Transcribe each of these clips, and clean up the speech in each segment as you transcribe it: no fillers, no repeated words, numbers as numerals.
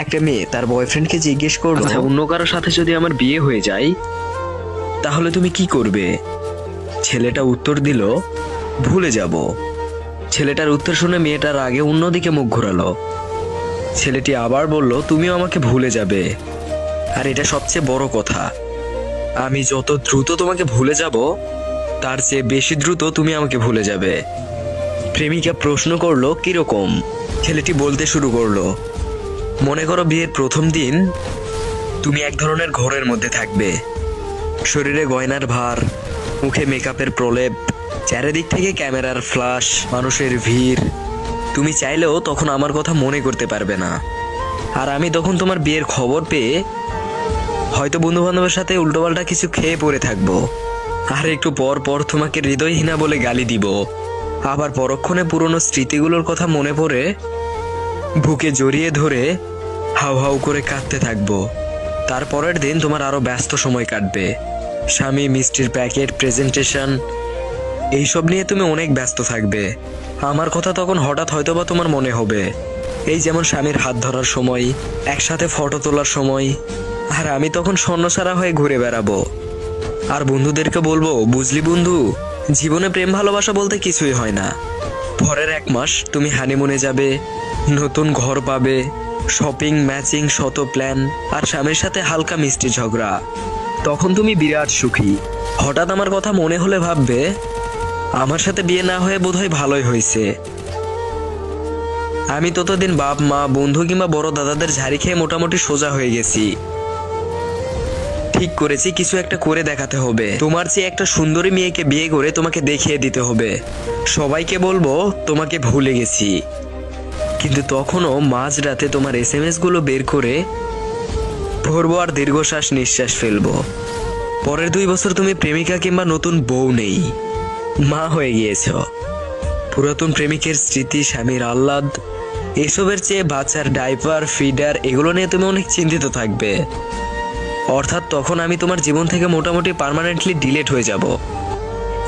একটা মেয়ে তার বয়ফ্রেন্ডকে জিজ্ঞেস করলো, আচ্ছা, অন্য কারোর সাথে যদি আমার বিয়ে হয়ে যায় তাহলে তুমি কি করবে? ছেলেটা উত্তর দিল, ভুলে যাব। ছেলেটার উত্তর শুনে মেয়েটার আগে অন্যদিকে মুখ ঘোরালো। ছেলেটি আবার বলল, তুমিও আমাকে ভুলে যাবে। আর এটা সবচেয়ে বড় কথা, আমি যত দ্রুত তোমাকে ভুলে যাব তার চেয়ে বেশি দ্রুত তুমি আমাকে ভুলে যাবে। প্রেমিকা প্রশ্ন করলো, কিরকম? ছেলেটি বলতে শুরু করলো, মনে করো বিয়ের প্রথম দিন তুমি এক ধরনের ঘরের মধ্যে থাকবে। শরীরে গয়নার ভার, মুখে মেকআপের প্রলেপ, চারিদিক থেকে ক্যামেরার ফ্ল্যাশ, মানুষের ভিড়। তুমি চাইলেও তখন আমার কথা মনে করতে পারবে না। আর আমি তখন তোমার বিয়ের খবর পেয়ে হয়তো বন্ধু বান্ধবের সাথে উল্টোপাল্টা কিছু খেয়ে পড়ে থাকবো। আর একটু পর পর তোমাকে হৃদয়হীনা বলে গালি দিব। আবার পরক্ষণে পুরনো স্মৃতিগুলোর কথা মনে পড়ে বুকে জড়িয়ে ধরে হাউ হাউ করে কাঁদতে থাকবো। তারপরের দিন তোমার আরো ব্যস্ত সময় কাটবে। স্বামী, মিষ্টির প্যাকেট, প্রেজেন্টেশন, এইসব নিয়ে তুমি অনেক ব্যস্ত থাকবে। আমার কথা তখন হঠাৎ হয়তোবা তোমার মনে হবে, এই যেমন স্বামীর হাত ধরার সময়, একসাথে ফটো তোলার সময়। আর আমি তখন শূন্যছাড়া হয়ে ঘুরে বেড়াবো। আর বন্ধুদেরকে বলবো, বুঝলি বন্ধু, জীবনে প্রেম ভালোবাসা বলতে কিছুই হয় না। পরের 1 মাস তুমি হানিমুনে যাবে, নতুন ঘর পাবে, শপিং, ম্যাচিং, শত প্ল্যান, আর স্বামীর সাথে হালকা মিষ্টি ঝগড়া। তখন তুমি বিরাট সুখী। হঠাৎ আমার কথা মনে হলে ভাববে, আমার সাথে বিয়ে না হয়ে বোধহয় ভালোই হয়েছে। আমি ততদিন বাপ মা, বন্ধু কিংবা বড় দাদাদের ঝাড়ি খেয়ে মোটামুটি সোজা হয়ে গেছি। ঠিক করেছি কিছু একটা করে দেখাতে হবে। তোমার চেয়ে একটা সুন্দরী মেয়েকে বিয়ে করে তোমাকে দেখিয়ে দিতে হবে। সবাইকে বলবো তোমাকে ভুলে গেছি। কিন্তু তখনও মাঝরাতে তোমার SMS গুলো বের করে ভরবো আর দীর্ঘশ্বাস নিঃশ্বাস ফেলবো। পরের 2 বছর তুমি প্রেমিকা কিংবা নতুন বউ নেই, মা হয়ে গিয়েছ। পুরাতন প্রেমিকের স্মৃতি, স্বামীর আহ্লাদ, এসবের চেয়ে বাচ্চার ডাইপার, ফিডার, এগুলো নিয়ে তুমি অনেক চিন্তিত থাকবে। অর্থাৎ তখন আমি তোমার জীবন থেকে মোটামুটি পার্মানেন্টলি ডিলিট হয়ে যাব।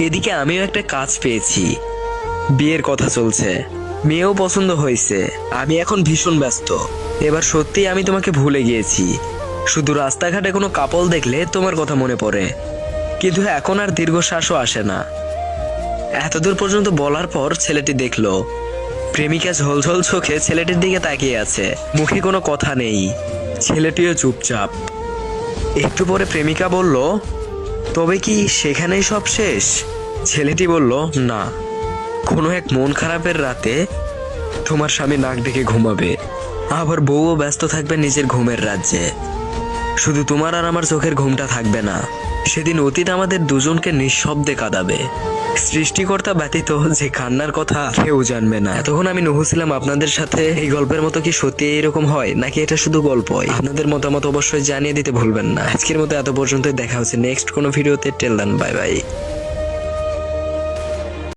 এদিকে আমিও একটা কাজ পেয়েছি, বিয়ের কথা চলছে, মেয়েও পছন্দ হয়েছে। আমি এখন ভীষণ ব্যস্ত। এবার সত্যি আমি তোমাকে ভুলে গিয়েছি। শুধু রাস্তাঘাটে কোনো কাপল দেখলে তোমার কথা মনে পড়ে, কিন্তু এখন আর দীর্ঘশ্বাসও আসে না। এতদূর পর্যন্ত বলার পর ছেলেটি দেখলো প্রেমিকা ঝলঝল চোখে ছেলেটির দিকে তাকিয়ে আছে, মুখে কোনো কথা নেই। ছেলেটিও চুপচাপ। একটু পরে প্রেমিকা বলল, তবে কি সেখানেই সব শেষ? ছেলেটি বলল, না, কোনো এক মন খারাপের রাতে তোমার স্বামী নাক ডেকে ঘুমাবে, আবার বউও ব্যস্ত থাকবে নিজের ঘুমের রাজ্যে। শুধু তোমার আর আমার চোখের ঘুমটা থাকবে না। সেদিন অতীত আমাদের দুজনকে নিঃশব্দে কাঁদাবে। সৃষ্টিকর্তা ব্যতীত যে কান্নার কথা কেউ জানবে না। তখন আমি নুহু ছিলাম আপনাদের সাথে। এই গল্পের মতো কি সত্যি এরকম হয় নাকি এটা শুধু গল্পই? আপনাদের মতামত অবশ্যই জানিয়ে দিতে ভুলবেন না। আজকের মতো এত পর্যন্তই। দেখা হচ্ছে নেক্সট কোনো ভিডিওতে। টেল দেন, বাই বাই।